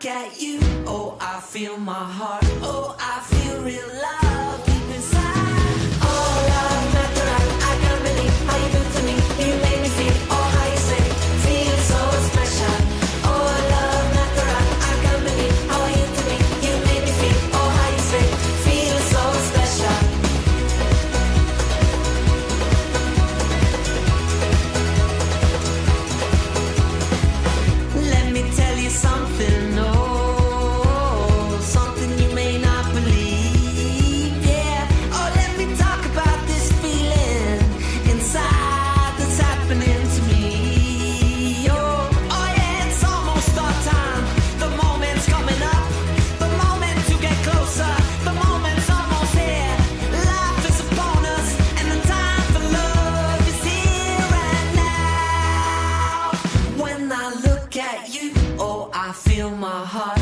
look at you, oh, I feel my heart, oh, I feel real love deep inside. Oh, love, not the right, I can't believe how you do to me. You make me feel, oh, how you say, feel so special. Oh, love, not the right, I can't believe how you to me. You make me feel, oh, how you say, feel so special. Let me tell you something, oh, something you may not believe, yeah. Oh, let me talk about this feeling inside that's happening to me. Oh, oh yeah, it's almost our time. The moment's coming up, the moment to get closer, the moment's almost here. Life is upon us, and the time for love is here right now. When I look at you, oh, I feel my heart,